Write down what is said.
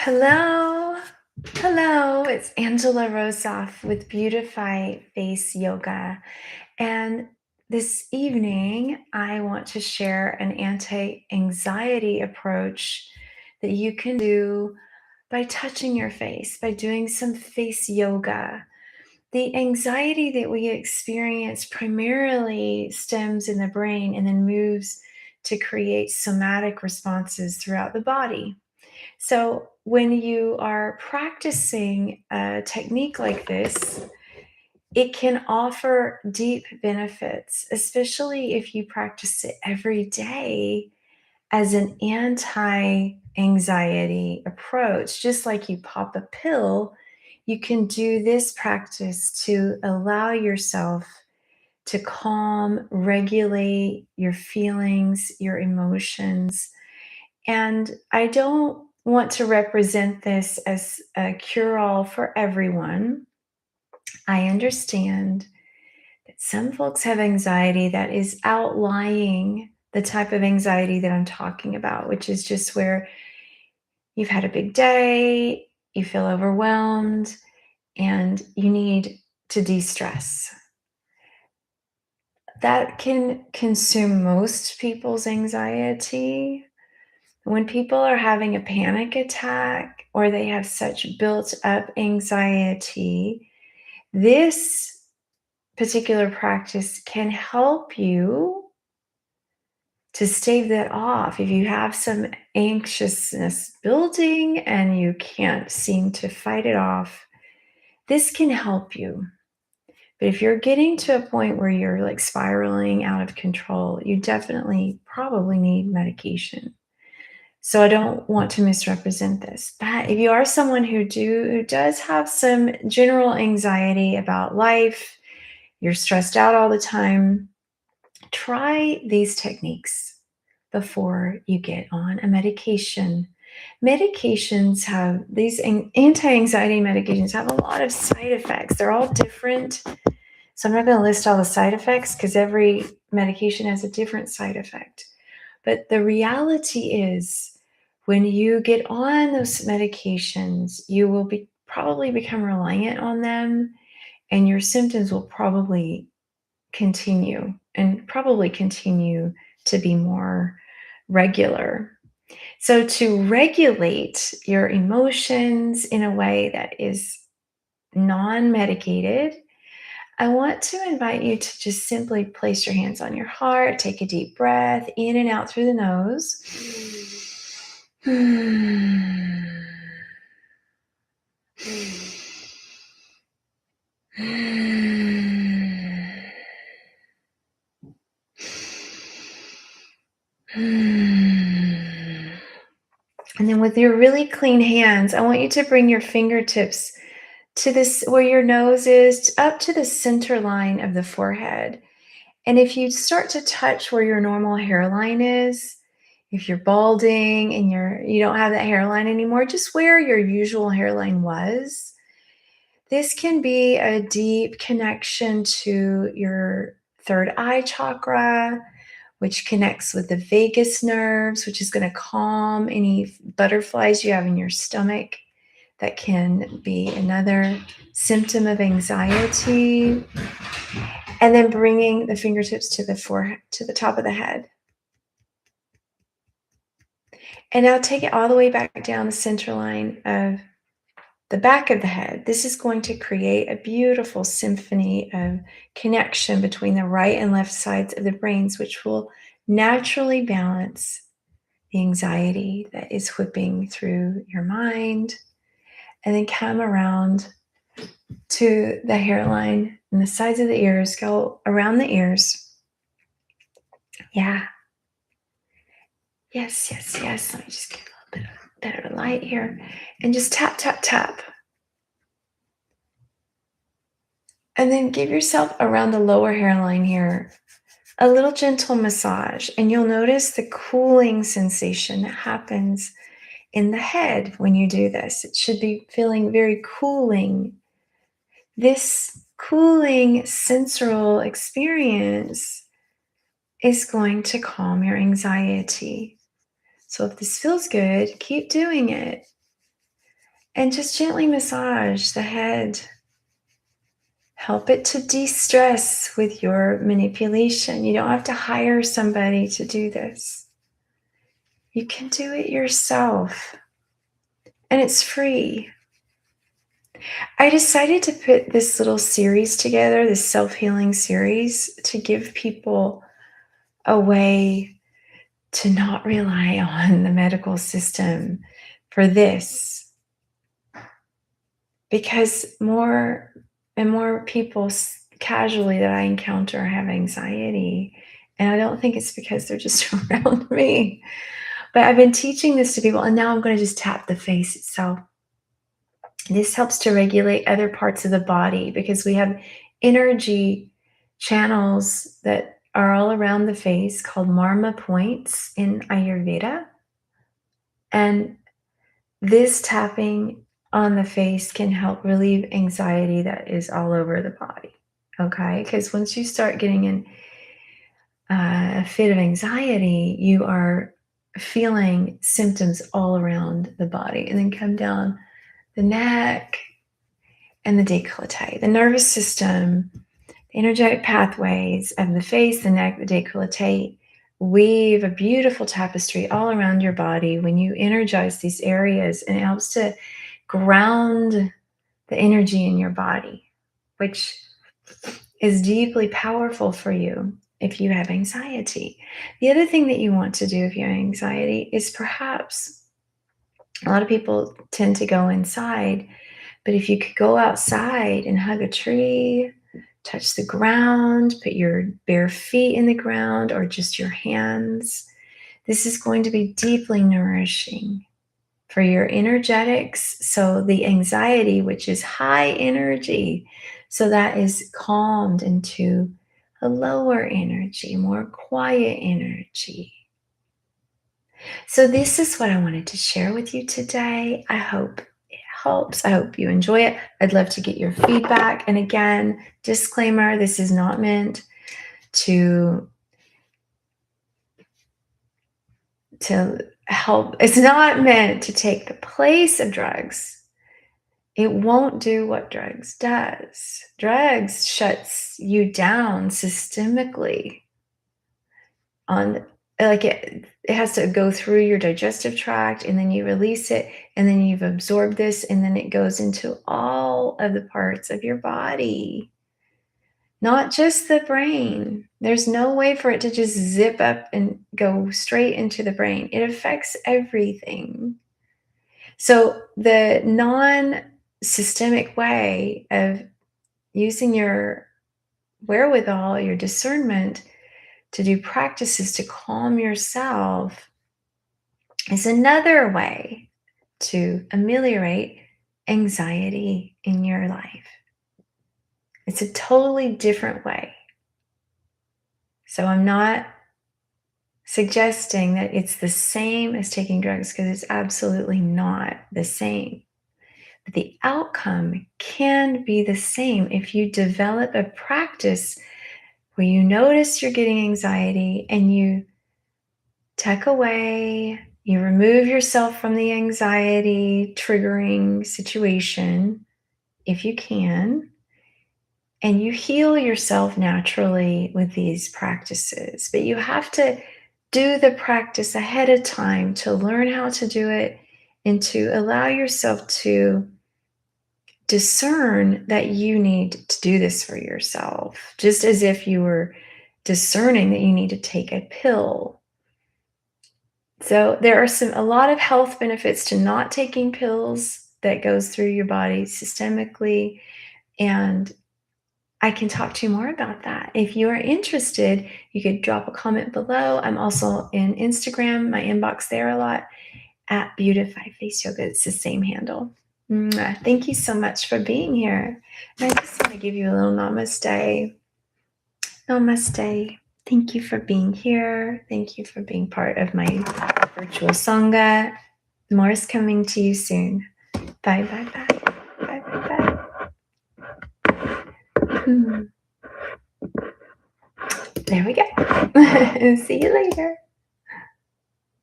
Hello. Hello. It's Angela Rosoff with Beautify Face Yoga. And this evening, I want to share an anti anxiety approach that you can do by touching your face, by doing some face yoga. The anxiety that we experience primarily stems in the brain and then moves to create somatic responses throughout the body. So, when you are practicing a technique like this, it can offer deep benefits, especially if you practice it every day as an anti anxiety approach. Just like you pop a pill, you can do this practice to allow yourself to calm, regulate your feelings, your emotions, and I don't want to represent this as a cure all for everyone. I understand that some folks have anxiety that is outlying the type of anxiety that I'm talking about, which is just where you've had a big day, you feel overwhelmed, and you need to de stress. That can consume most people's anxiety. When people are having a panic attack or they have such built up anxiety, this particular practice can help you to stave that off. If you have some anxiousness building and you can't seem to fight it off, this can help you. But if you're getting to a point where you're like spiraling out of control, you definitely probably need medication. So I don't want to misrepresent this. But if you are someone who does have some general anxiety about life, you're stressed out all the time, try these techniques before you get on a medication. Medications have these anti-anxiety medications have a lot of side effects. They're all different. So I'm not going to list all the side effects because every medication has a different side effect. But the reality is, when you get on those medications, you will probably become reliant on them, and your symptoms will probably continue to be more regular. So, to regulate your emotions in a way that is non medicated, I want to invite you to just simply place your hands on your heart, take a deep breath in and out through the nose. And then with your really clean hands, I want you to bring your fingertips to this where your nose is, up to the center line of the forehead. And if you start to touch where your normal hairline is, if you're balding and you don't have that hairline anymore, just where your usual hairline was. This can be a deep connection to your third eye chakra, which connects with the vagus nerves, which is going to calm any butterflies you have in your stomach. That can be another symptom of anxiety. And then bringing the fingertips to the forehead, to the top of the head. And now take it all the way back down the center line of the back of the head. This is going to create a beautiful symphony of connection between the right and left sides of the brains, which will naturally balance the anxiety that is whipping through your mind. And then come around to the hairline and the sides of the ears, go around the ears. Yeah. Yes. Let me just get a little bit better light here. And just tap, tap, tap. And then give yourself around the lower hairline here a little gentle massage. And you'll notice the cooling sensation that happens in the head when you do this. It should be feeling very cooling. This cooling sensorial experience is going to calm your anxiety. So if this feels good, keep doing it. and just gently massage the head. Help it to de-stress with your manipulation. You don't have to hire somebody to do this. You can do it yourself, and it's free. I decided to put this little series together, this self-healing series, to give people a way to not rely on the medical system for this. Because more and more people casually that I encounter have anxiety. And I don't think it's because they're just around me. But I've been teaching this to people, and now I'm going to just tap the face itself. This helps to regulate other parts of the body because we have energy channels that are all around the face called marma points in Ayurveda. And this tapping on the face can help relieve anxiety that is all over the body. Okay? Because once you start getting in a fit of anxiety, you are feeling symptoms all around the body, and then come down the neck and the décolleté, the nervous system, the energetic pathways of the face, the neck, the décolleté weave a beautiful tapestry all around your body when you energize these areas, and it helps to ground the energy in your body, which is deeply powerful for you if you have anxiety. The other thing that you want to do if you have anxiety is perhaps a lot of people tend to go inside, but if you could go outside and hug a tree, touch the ground, put your bare feet in the ground or just your hands, this is going to be deeply nourishing for your energetics. So the anxiety, which is high energy, so that is calmed into a lower energy, more quiet energy. So this is what I wanted to share with you today. I hope it helps. I hope you enjoy it. I'd love to get your feedback. And again, disclaimer, this is not meant to help. It's not meant to take the place of drugs. It won't do what drugs does. Drugs shuts you down systemically on, like, it has to go through your digestive tract, and then you release it, and then you've absorbed this, and then it goes into all of the parts of your body, not just the brain. There's no way for it to just zip up and go straight into the brain. It affects everything. So the non-systemic way of using your wherewithal, your discernment to do practices to calm yourself is another way to ameliorate anxiety in your life. It's a totally different way. So I'm not suggesting that it's the same as taking drugs, because it's absolutely not the same. But the outcome can be the same if you develop a practice where you notice you're getting anxiety and you tuck away, you remove yourself from the anxiety triggering situation if you can, and you heal yourself naturally with these practices. But you have to do the practice ahead of time to learn how to do it and to allow yourself to discern that you need to do this for yourself, just as if you were discerning that you need to take a pill. So there are a lot of health benefits to not taking pills that goes through your body systemically, and I can talk to you more about that. If you are interested, you could drop a comment below. I'm also in Instagram, my inbox there a lot, at Beautify Face Yoga. It's the same handle. Mwah. Thank you so much for being here. And I just want to give you a little namaste. Namaste. Thank you for being here. Thank you for being part of my virtual Sangha. More is coming to you soon. Bye, bye, bye. Bye, bye, bye. There we go. See you later.